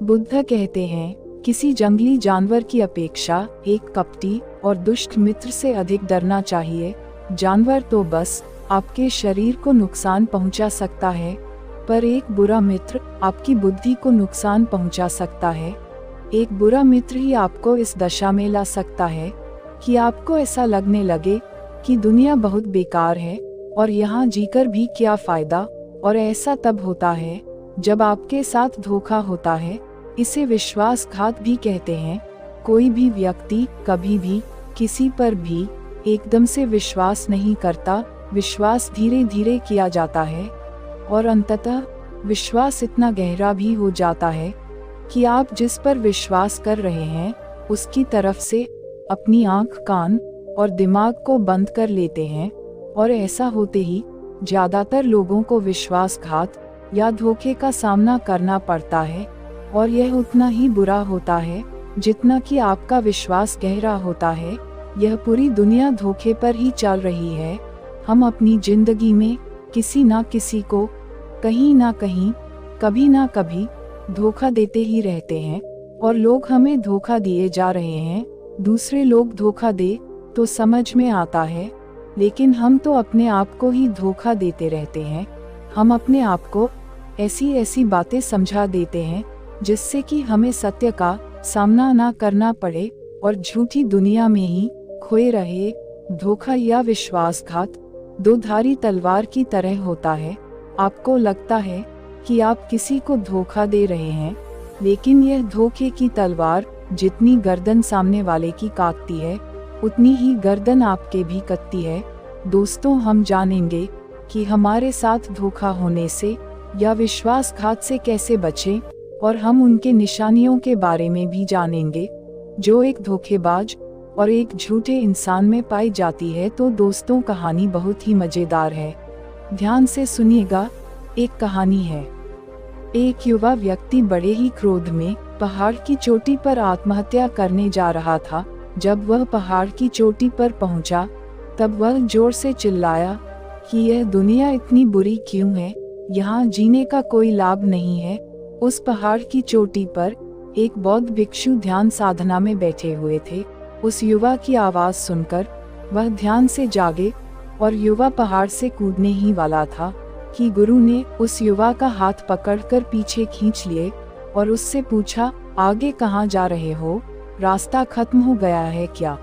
बुद्ध कहते हैं, किसी जंगली जानवर की अपेक्षा एक कपटी और दुष्ट मित्र से अधिक डरना चाहिए। जानवर तो बस आपके शरीर को नुकसान पहुंचा सकता है, पर एक बुरा मित्र आपकी बुद्धि को नुकसान पहुंचा सकता है। एक बुरा मित्र ही आपको इस दशा में ला सकता है कि आपको ऐसा लगने लगे कि दुनिया बहुत बेकार है और यहाँ जीकर भी क्या फायदा। और ऐसा तब होता है जब आपके साथ धोखा होता है। इसे विश्वासघात भी कहते हैं। कोई भी व्यक्ति कभी भी किसी पर भी एकदम से विश्वास नहीं करता। विश्वास धीरे धीरे किया जाता है और अंततः विश्वास इतना गहरा भी हो जाता है कि आप जिस पर विश्वास कर रहे हैं उसकी तरफ से अपनी आंख, कान और दिमाग को बंद कर लेते हैं। और ऐसा होते ही ज्यादातर लोगों को विश्वासघात या धोखे का सामना करना पड़ता है, और यह उतना ही बुरा होता है जितना कि आपका विश्वास गहरा होता है। यह पूरी दुनिया धोखे पर ही चल रही है। हम अपनी जिंदगी में किसी ना किसी को कहीं ना कहीं, कभी ना कभी धोखा देते ही रहते हैं, और लोग हमें धोखा दिए जा रहे हैं। दूसरे लोग धोखा दे तो समझ में आता है, लेकिन हम तो अपने आप को ही धोखा देते रहते हैं। हम अपने आप को ऐसी ऐसी बातें समझा देते हैं जिससे कि हमें सत्य का सामना ना करना पड़े और झूठी दुनिया में ही खोए रहे। धोखा या विश्वासघात दो धारी तलवार की तरह होता है। आपको लगता है कि आप किसी को धोखा दे रहे हैं, लेकिन यह धोखे की तलवार जितनी गर्दन सामने वाले की काटती है, उतनी ही गर्दन आपके भी कटती है। दोस्तों, हम जानेंगे कि हमारे साथ धोखा होने से या विश्वासघात से कैसे बचें, और हम उनके निशानियों के बारे में भी जानेंगे जो एक धोखेबाज और एक झूठे इंसान में पाई जाती है। तो दोस्तों, कहानी बहुत ही मजेदार है, ध्यान से सुनिएगा। एक कहानी है। एक युवा व्यक्ति बड़े ही क्रोध में पहाड़ की चोटी पर आत्महत्या करने जा रहा था। जब वह पहाड़ की चोटी पर पहुंचा, तब वह जोर से चिल्लाया कि यह दुनिया इतनी बुरी क्यों है, यहाँ जीने का कोई लाभ नहीं है। उस पहाड़ की चोटी पर एक बौद्ध भिक्षु ध्यान साधना में बैठे हुए थे। उस युवा की आवाज सुनकर वह ध्यान से जागे और युवा पहाड़ से कूदने ही वाला था कि गुरु ने उस युवा का हाथ पकड़कर पीछे खींच लिए और उससे पूछा, आगे कहाँ जा रहे हो? रास्ता खत्म हो गया है क्या?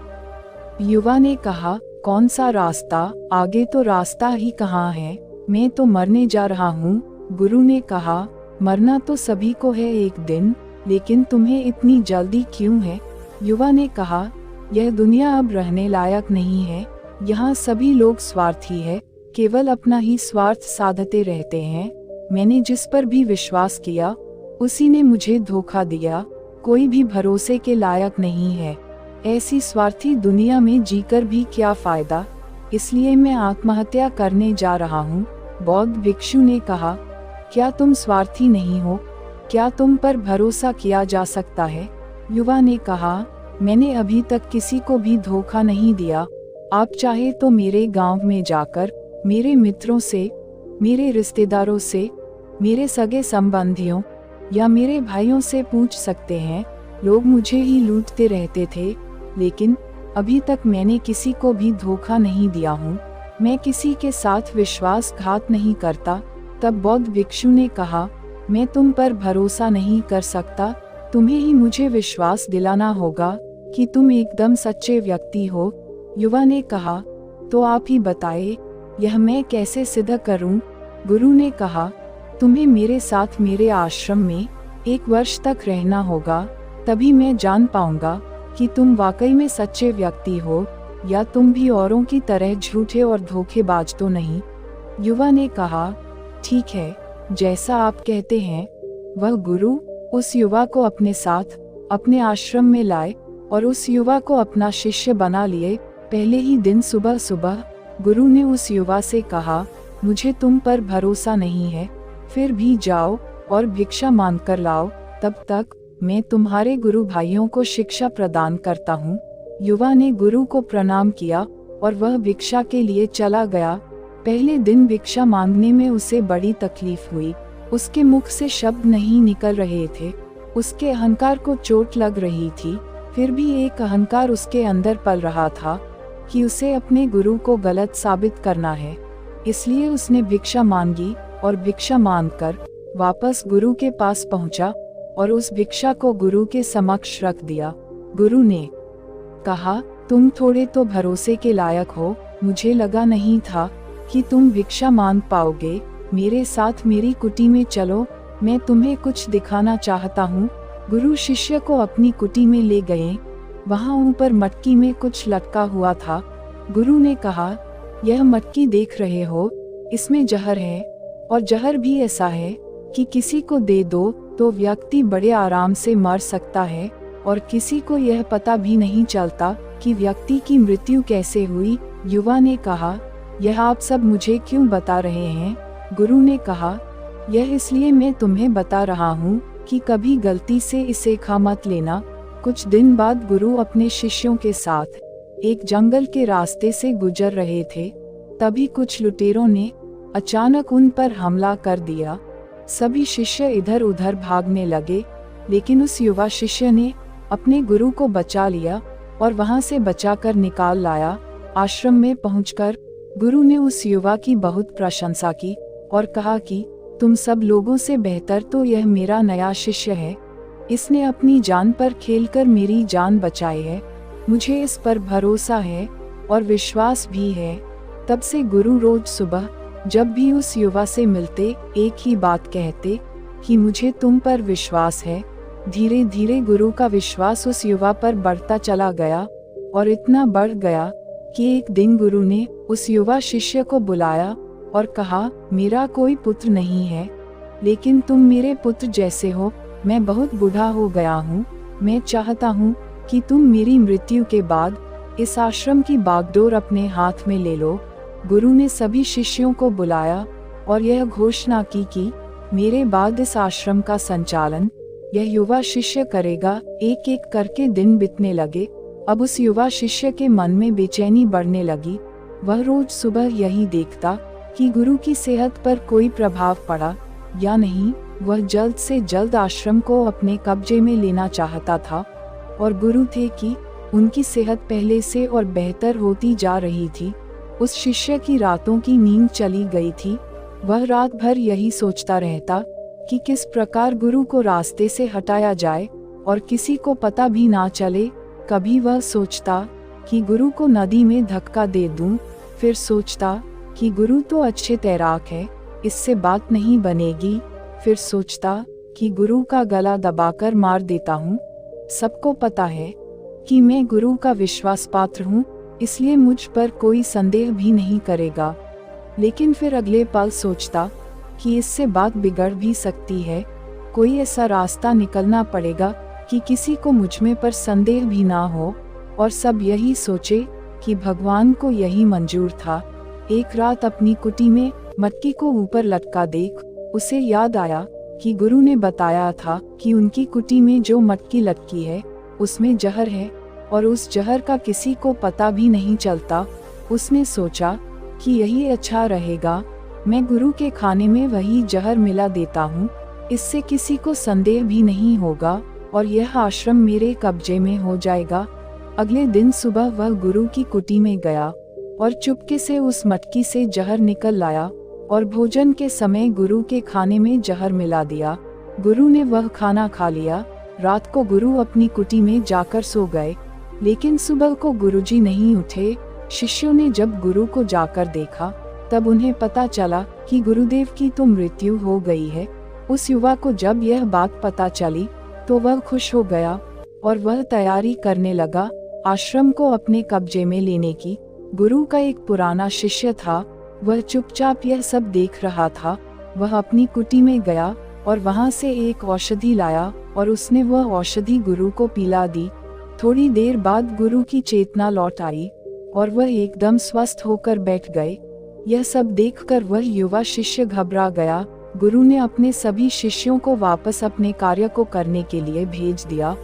युवा ने कहा, कौन सा रास्ता? आगे तो रास्ता ही कहाँ है, मैं तो मरने जा रहा हूँ। गुरु ने कहा, मरना तो सभी को है एक दिन, लेकिन तुम्हें इतनी जल्दी क्यों है? युवा ने कहा, यह दुनिया अब रहने लायक नहीं है। यहाँ सभी लोग स्वार्थी है, केवल अपना ही स्वार्थ साधते रहते हैं। मैंने जिस पर भी विश्वास किया उसी ने मुझे धोखा दिया। कोई भी भरोसे के लायक नहीं है। ऐसी स्वार्थी दुनिया में जीकर भी क्या फायदा, इसलिए मैं आत्महत्या करने जा रहा हूँ। बौद्ध भिक्षु ने कहा, क्या तुम स्वार्थी नहीं हो? क्या तुम पर भरोसा किया जा सकता है? युवा ने कहा, मैंने अभी तक किसी को भी धोखा नहीं दिया। आप चाहे तो मेरे गांव में जाकर मेरे मित्रों से, मेरे रिश्तेदारों से, मेरे सगे संबंधियों या मेरे भाइयों से पूछ सकते हैं। लोग मुझे ही लूटते रहते थे, लेकिन अभी तक मैंने किसी को भी धोखा नहीं दिया हूँ। मैं किसी के साथ विश्वासघात नहीं करता। तब बौद्ध भिक्षु ने कहा, मैं तुम पर भरोसा नहीं कर सकता। तुम्हें ही मुझे विश्वास दिलाना होगा कि तुम एकदम सच्चे व्यक्ति हो। युवा ने कहा, तो आप ही बताएं, यह मैं कैसे सिद्ध करूं? गुरु ने कहा, तुम्हें मेरे साथ मेरे आश्रम में 1 वर्ष तक रहना होगा, तभी मैं जान पाऊंगा कि तुम वाकई में सच्चे व्यक्ति हो या तुम भी औरों की तरह झूठे और धोखेबाज तो नहीं। युवा ने कहा, ठीक है, जैसा आप कहते हैं। वह गुरु उस युवा को अपने साथ अपने आश्रम में लाए और उस युवा को अपना शिष्य बना लिए। पहले ही दिन सुबह सुबह गुरु ने उस युवा से कहा, मुझे तुम पर भरोसा नहीं है, फिर भी जाओ और भिक्षा मांग कर लाओ, तब तक मैं तुम्हारे गुरु भाइयों को शिक्षा प्रदान करता हूँ। युवा ने गुरु को प्रणाम किया और वह भिक्षा के लिए चला गया। पहले दिन भिक्षा मांगने में उसे बड़ी तकलीफ हुई। उसके मुख से शब्द नहीं निकल रहे थे। उसके अहंकार को चोट लग रही थी, फिर भी एक अहंकार उसके अंदर पल रहा था कि उसे अपने गुरु को गलत साबित करना है। इसलिए उसने भिक्षा मांगी और भिक्षा मांगकर वापस गुरु के पास पहुंचा और उस भिक्षा को गुरु के समक्ष रख दिया। गुरु ने कहा, तुम थोड़े तो भरोसे के लायक हो, मुझे लगा नहीं था कि तुम भिक्षा मांग पाओगे। मेरे साथ मेरी कुटी में चलो, मैं तुम्हें कुछ दिखाना चाहता हूँ। गुरु शिष्य को अपनी कुटी में ले गए। वहाँ ऊपर मटकी में कुछ लटका हुआ था। गुरु ने कहा, यह मटकी देख रहे हो, इसमें जहर है, और जहर भी ऐसा है कि किसी को दे दो तो व्यक्ति बड़े आराम से मर सकता है, और किसी को यह पता भी नहीं चलता कि व्यक्ति की मृत्यु कैसे हुई। युवा ने कहा, यह आप सब मुझे क्यों बता रहे हैं? गुरु ने कहा, यह इसलिए मैं तुम्हें बता रहा हूँ कि कभी गलती से इसे खा मत लेना। कुछ दिन बाद गुरु अपने शिष्यों के साथ एक जंगल के रास्ते से गुजर रहे थे। तभी कुछ लुटेरों ने अचानक उन पर हमला कर दिया। सभी शिष्य इधर उधर भागने लगे, लेकिन उस युवा शिष्य ने अपने गुरु को बचा लिया और वहां से बचाकर निकाल लाया। आश्रम में पहुंचकर गुरु ने उस युवा की बहुत प्रशंसा की और कहा कि तुम सब लोगों से बेहतर तो यह मेरा नया शिष्य है। इसने अपनी जान पर खेलकर मेरी जान बचाई है। मुझे इस पर भरोसा है और विश्वास भी है। तब से गुरु रोज सुबह जब भी उस युवा से मिलते एक ही बात कहते कि मुझे तुम पर विश्वास है। धीरे धीरे गुरु का विश्वास उस युवा पर बढ़ता चला गया और इतना बढ़ गया कि एक दिन गुरु ने उस युवा शिष्य को बुलाया और कहा, मेरा कोई पुत्र नहीं है, लेकिन तुम मेरे पुत्र जैसे हो। मैं बहुत बूढ़ा हो गया हूँ। मैं चाहता हूँ कि तुम मेरी मृत्यु के बाद इस आश्रम की बागडोर अपने हाथ में ले लो। गुरु ने सभी शिष्यों को बुलाया और यह घोषणा की कि मेरे बाद इस आश्रम का संचालन यह युवा शिष्य करेगा। एक एक करके दिन बीतने लगे। अब उस युवा शिष्य के मन में बेचैनी बढ़ने लगी। वह रोज सुबह यही देखता कि गुरु की सेहत पर कोई प्रभाव पड़ा या नहीं। वह जल्द से जल्द आश्रम को अपने कब्जे में लेना चाहता था, और गुरु थे कि उनकी सेहत पहले से और बेहतर होती जा रही थी। उस शिष्य की रातों की नींद चली गई थी। वह रात भर यही सोचता रहता कि किस प्रकार गुरु को रास्ते से हटाया जाए और किसी को पता भी ना चले। कभी वह सोचता कि गुरु को नदी में धक्का दे दूं, फिर सोचता कि गुरु तो अच्छे तैराक है, इससे बात नहीं बनेगी। फिर सोचता कि गुरु का गला दबाकर मार देता हूँ। सबको पता है कि मैं गुरु का विश्वास पात्र हूँ, इसलिए मुझ पर कोई संदेह भी नहीं करेगा। लेकिन फिर अगले पल सोचता कि इससे बात बिगड़ भी सकती है। कोई ऐसा रास्ता निकलना पड़ेगा कि किसी को मुझमें पर संदेह भी ना हो और सब यही सोचे कि भगवान को यही मंजूर था। एक रात अपनी कुटी में मटकी को ऊपर लटका देख उसे याद आया कि गुरु ने बताया था कि उनकी कुटी में जो मटकी लटकी है उसमें जहर है और उस जहर का किसी को पता भी नहीं चलता। उसने सोचा कि यही अच्छा रहेगा, मैं गुरु के खाने में वही जहर मिला देता हूँ, इससे किसी को संदेह भी नहीं होगा और यह आश्रम मेरे कब्जे में हो जाएगा। अगले दिन सुबह वह गुरु की कुटी में गया और चुपके से उस मटकी से जहर निकल लाया और भोजन के समय गुरु के खाने में जहर मिला दिया। गुरु ने वह खाना खा लिया। रात को गुरु अपनी कुटी में जाकर सो गए, लेकिन सुबह को गुरुजी नहीं उठे। शिष्यों ने जब गुरु को जाकर देखा तब उन्हें पता चला कि गुरुदेव की तो मृत्यु हो गई है। उस युवा को जब यह बात पता चली तो वह खुश हो गया और वह तैयारी करने लगा आश्रम को अपने कब्जे में लेने की। गुरु का एक पुराना शिष्य था, वह चुपचाप यह सब देख रहा था। वह अपनी कुटी में गया और वहां से एक औषधि लाया और उसने वह औषधि गुरु को पिला दी। थोड़ी देर बाद गुरु की चेतना लौट आई और वह एकदम स्वस्थ होकर बैठ गए। यह सब देखकर वह युवा शिष्य घबरा गया। गुरु ने अपने सभी शिष्यों को वापस अपने कार्य को करने के लिए भेज दिया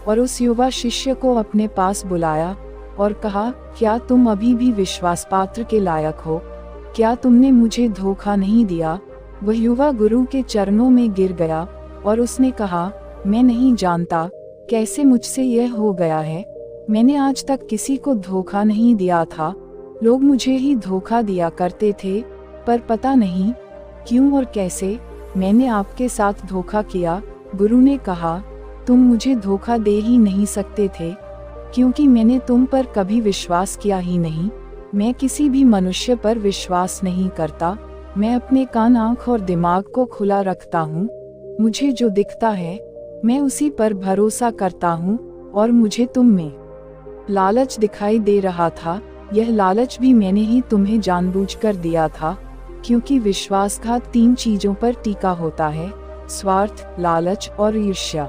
और उस युवा शिष्य को अपने पास बुलाया और कहा, क्या तुम अभी भी विश्वास पात्र के लायक हो? क्या तुमने मुझे धोखा नहीं दिया? वह युवा गुरु के चरणों में गिर गया और उसने कहा, मैं नहीं जानता कैसे मुझसे यह हो गया है। मैंने आज तक किसी को धोखा नहीं दिया था, लोग मुझे ही धोखा दिया करते थे, पर पता नहीं क्यों और कैसे मैंने आपके साथ धोखा किया। गुरु ने कहा, तुम मुझे धोखा दे ही नहीं सकते थे, क्योंकि मैंने तुम पर कभी विश्वास किया ही नहीं। मैं किसी भी मनुष्य पर विश्वास नहीं करता। मैं अपने कान, आँख और दिमाग को खुला रखता हूँ। मुझे जो दिखता है मैं उसी पर भरोसा करता हूँ, और मुझे तुम में लालच दिखाई दे रहा था, यह लालच भी मैंने ही तुम्हें जानबूझकर दिया था, क्योंकि विश्वासघात 3 चीजों पर टीका होता है: स्वार्थ, लालच और ईर्ष्या।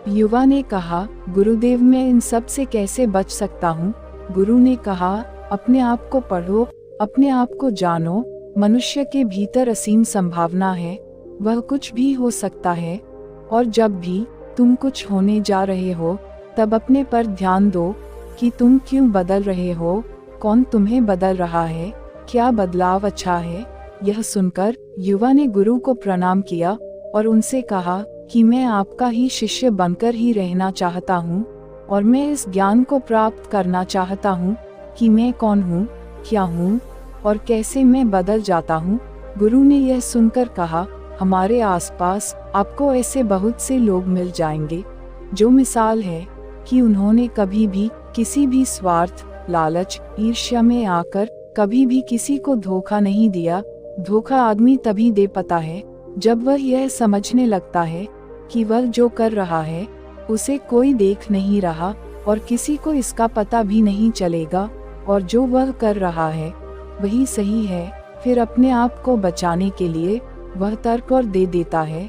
युवा ने कहा, गुरुदेव मैं इन सब से कैसे बच सकता हूँ? गुरु ने कहा, अपने आप को पढ़ो, अपने आप को जानो। मनुष्य के भीतर असीम संभावना है, वह कुछ भी हो सकता है, और जब भी तुम कुछ होने जा रहे हो तब अपने पर ध्यान दो कि तुम क्यों बदल रहे हो, कौन तुम्हें बदल रहा है, क्या बदलाव अच्छा है। यह सुनकर युवा ने गुरु को प्रणाम किया और उनसे कहा कि मैं आपका ही शिष्य बनकर ही रहना चाहता हूँ, और मैं इस ज्ञान को प्राप्त करना चाहता हूँ कि मैं कौन हूँ, क्या हूँ और कैसे मैं बदल जाता हूँ। गुरु ने यह सुनकर कहा, हमारे आसपास आपको ऐसे बहुत से लोग मिल जाएंगे जो मिसाल है कि उन्होंने कभी भी किसी भी स्वार्थ, लालच, ईर्ष्या में आकर कभी भी किसी को धोखा नहीं दिया। धोखा आदमी तभी दे पाता है जब वह यह समझने लगता है कि वह जो कर रहा है उसे कोई देख नहीं रहा और किसी को इसका पता भी नहीं चलेगा, और जो वह कर रहा है वही सही है। फिर अपने आप को बचाने के लिए वह तर्क और दे देता है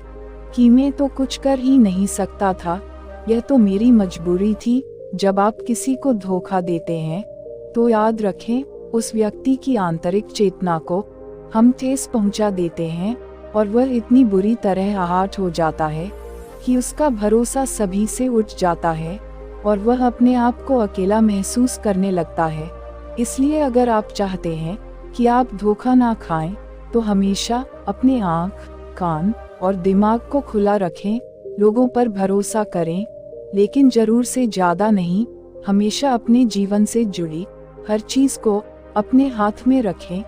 कि मैं तो कुछ कर ही नहीं सकता था, यह तो मेरी मजबूरी थी। जब आप किसी को धोखा देते हैं तो याद रखें, उस व्यक्ति की आंतरिक चेतना को हम ठेस पहुंचा देते हैं, और वह इतनी बुरी तरह आहत हो जाता है कि उसका भरोसा सभी से उठ जाता है और वह अपने आप को अकेला महसूस करने लगता है। इसलिए अगर आप चाहते हैं कि आप धोखा ना खाएं, तो हमेशा अपने आँख, कान और दिमाग को खुला रखें। लोगों पर भरोसा करें, लेकिन जरूर से ज्यादा नहीं। हमेशा अपने जीवन से जुड़ी हर चीज को अपने हाथ में रखें।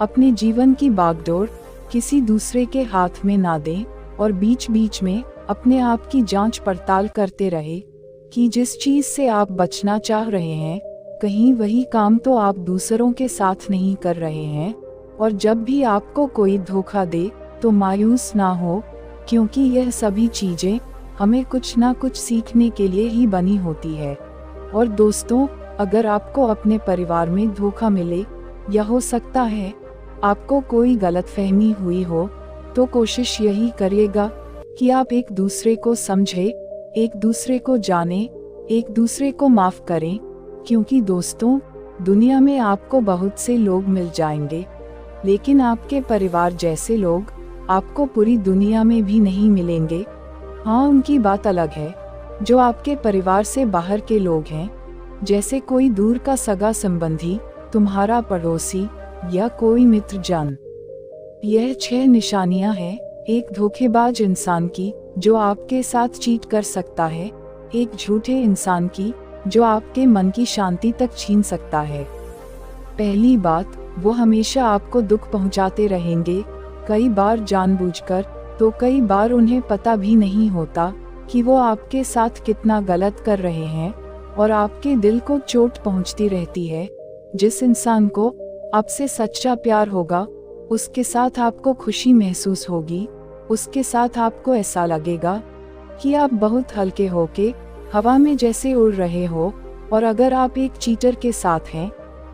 अपने जीवन की बागडोर किसी दूसरे के हाथ में ना दें, और बीच बीच में अपने आप की जांच पड़ताल करते रहे कि जिस चीज से आप बचना चाह रहे हैं, कहीं वही काम तो आप दूसरों के साथ नहीं कर रहे हैं। और जब भी आपको कोई धोखा दे तो मायूस ना हो, क्योंकि यह सभी चीजें हमें कुछ ना कुछ सीखने के लिए ही बनी होती है। और दोस्तों, अगर आपको अपने परिवार में धोखा मिले, या हो सकता है आपको कोई गलतफहमी हुई हो, तो कोशिश यही करिएगा कि आप एक दूसरे को समझें, एक दूसरे को जानें, एक दूसरे को माफ करें, क्योंकि दोस्तों, दुनिया में आपको बहुत से लोग मिल जाएंगे, लेकिन आपके परिवार जैसे लोग आपको पूरी दुनिया में भी नहीं मिलेंगे। हाँ, उनकी बात अलग है जो आपके परिवार से बाहर के लोग हैं, जैसे कोई दूर का सगा संबंधी, तुम्हारा पड़ोसी या कोई मित्र जन। यह 6 निशानियां हैं एक धोखेबाज इंसान की जो आपके साथ चीट कर सकता है, एक झूठे इंसान की जो आपके मन की शांति तक छीन सकता है। पहली बात, वो हमेशा आपको दुख पहुंचाते रहेंगे, कई बार जानबूझकर, तो कई बार उन्हें पता भी नहीं होता कि वो आपके साथ कितना गलत कर रहे हैं, और आपके दिल को चोट पहुंचती रहती है। जिस इंसान को आपसे सच्चा प्यार होगा, उसके साथ आपको खुशी महसूस होगी, उसके साथ आपको ऐसा लगेगा कि आप बहुत हल्के होके हवा में जैसे उड़ रहे हो। और अगर आप एक चीटर के साथ हैं,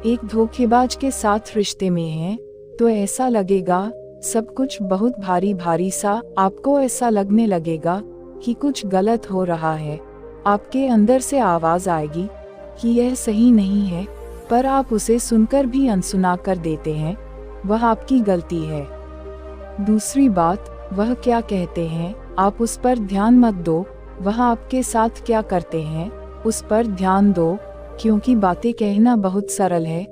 एक धोखेबाज के साथ रिश्ते में हैं, तो ऐसा लगेगा सब कुछ बहुत भारी भारी सा। आपको ऐसा लगने लगेगा कि कुछ गलत हो रहा है। आपके अंदर से आवाज आएगी कि यह सही नहीं है, पर आप उसे सुनकर भी अनसुना कर देते हैं। वह आपकी गलती है। दूसरी बात, वह क्या कहते हैं आप उस पर ध्यान मत दो, वह आपके साथ क्या करते हैं उस पर ध्यान दो, क्योंकि बातें कहना बहुत सरल है,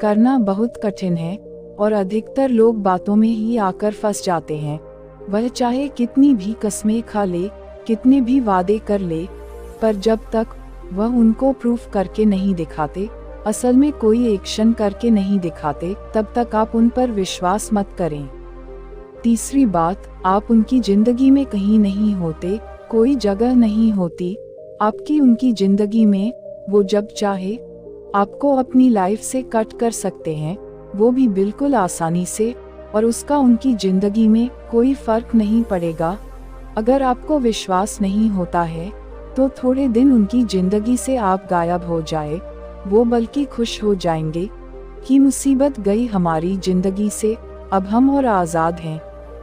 करना बहुत कठिन है, और अधिकतर लोग बातों में ही आकर फंस जाते हैं। वह चाहे कितनी भी कस्में खा ले, कितने भी वादे कर ले, पर जब तक वह उनको प्रूफ करके नहीं दिखाते, असल में कोई एक्शन करके नहीं दिखाते, तब तक आप उन पर विश्वास मत करें। तीसरी बात, आप उनकी जिंदगी में कहीं नहीं होते, कोई जगह नहीं होती आपकी उनकी जिंदगी में। वो जब चाहे आपको अपनी लाइफ से कट कर सकते हैं, वो भी बिल्कुल आसानी से, और उसका उनकी जिंदगी में कोई फर्क नहीं पड़ेगा। अगर आपको विश्वास नहीं होता है तो थोड़े दिन उनकी जिंदगी से आप गायब हो जाए, वो बल्कि खुश हो जाएंगे कि मुसीबत गई हमारी जिंदगी से, अब हम और आज़ाद हैं,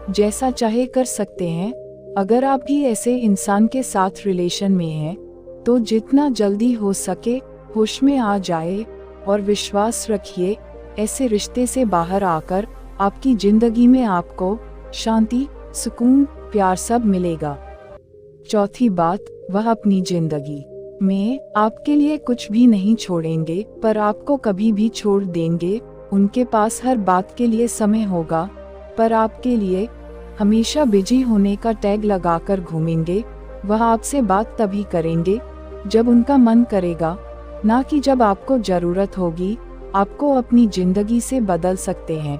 जैसा चाहे कर सकते हैं। अगर आप भी ऐसे इंसान के साथ रिलेशन में हैं तो जितना जल्दी हो सके होश में आ जाए और विश्वास रखिए, ऐसे रिश्ते से बाहर आकर आपकी जिंदगी में आपको शांति, सुकून, प्यार सब मिलेगा। चौथी बात, वह अपनी जिंदगी में आपके लिए कुछ भी नहीं छोड़ेंगे, पर आपको कभी भी छोड़ देंगे। उनके पास हर बात के लिए समय होगा, पर आपके लिए हमेशा बिजी होने का टैग लगाकर घूमेंगे। वह आपसे बात तभी करेंगे जब उनका मन करेगा, ना कि जब आपको जरूरत होगी। आपको अपनी जिंदगी से बदल सकते हैं,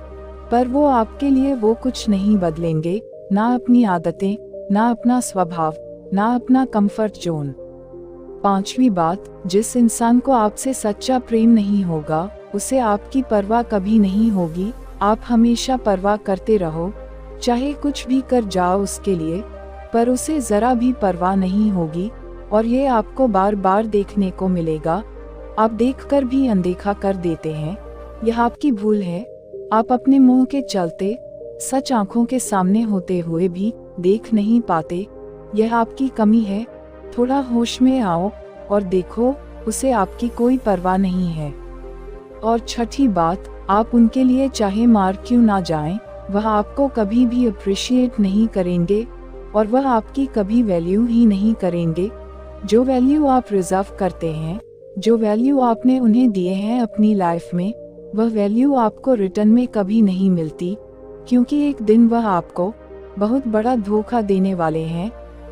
पर वो आपके लिए वो कुछ नहीं बदलेंगे, ना अपनी आदतें, ना अपना स्वभाव, ना अपना कंफर्ट जोन। पांचवी बात, जिस इंसान को आपसे सच्चा प्रेम नहीं होगा, उसे आपकी परवाह कभी नहीं होगी। आप हमेशा परवाह करते रहो, चाहे कुछ भी कर जाओ उसके लिए, पर उसे जरा भी परवाह नहीं होगी, और ये आपको बार बार देखने को मिलेगा। आप देखकर भी अनदेखा कर देते हैं, यह आपकी भूल है। आप अपने मुंह के चलते सच आंखों के सामने होते हुए भी देख नहीं पाते, यह आपकी कमी है। थोड़ा होश में आओ और देखो, उसे आपकी कोई परवाह नहीं है। और छठी बात, आप उनके लिए चाहे मार क्यों ना जाएं, वह आपको कभी भी अप्रिशिएट नहीं करेंगे, और वह आपकी कभी वैल्यू ही नहीं करेंगे। जो वैल्यू आप रिजर्व करते हैं, जो वैल्यू आपने उन्हें दिए हैं अपनी लाइफ में, वह वैल्यू आपको रिटर्न में कभी नहीं मिलती, क्योंकि एक दिन वह आपको बहुत बड़ा धोखा देने वाले हैं।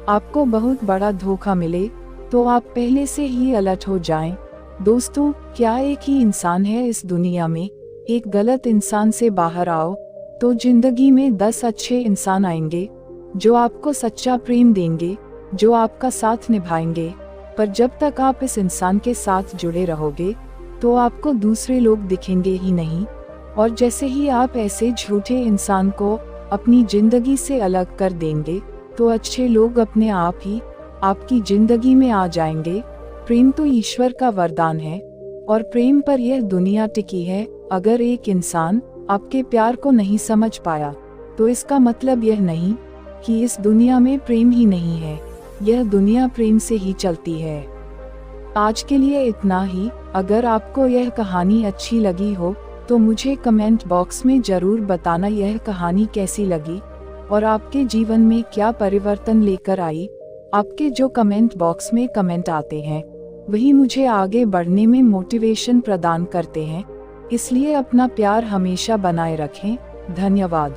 आपको बहुत बड़ा धोखा मिले तो आप पहले से ही अलर्ट हो जाएं। दोस्तों, क्या एक ही इंसान है इस दुनिया में? एक गलत इंसान से बाहर आओ तो जिंदगी में 10 अच्छे इंसान आएंगे जो आपको सच्चा प्रेम देंगे, जो आपका साथ निभाएंगे। पर जब तक आप इस इंसान के साथ जुड़े रहोगे तो आपको दूसरे लोग दिखेंगे ही नहीं, और जैसे ही आप ऐसे झूठे इंसान को अपनी जिंदगी से अलग कर देंगे तो अच्छे लोग अपने आप ही आपकी जिंदगी में आ जाएंगे। प्रेम तो ईश्वर का वरदान है, और प्रेम पर यह दुनिया टिकी है। अगर एक इंसान आपके प्यार को नहीं समझ पाया तो इसका मतलब यह नहीं कि इस दुनिया में प्रेम ही नहीं है, यह दुनिया प्रेम से ही चलती है। आज के लिए इतना ही। अगर आपको यह कहानी अच्छी लगी हो तो मुझे कमेंट बॉक्स में जरूर बताना यह कहानी कैसी लगी और आपके जीवन में क्या परिवर्तन लेकर आई। आपके जो कमेंट बॉक्स में कमेंट आते हैं वही मुझे आगे बढ़ने में मोटिवेशन प्रदान करते हैं, इसलिए अपना प्यार हमेशा बनाए रखें। धन्यवाद।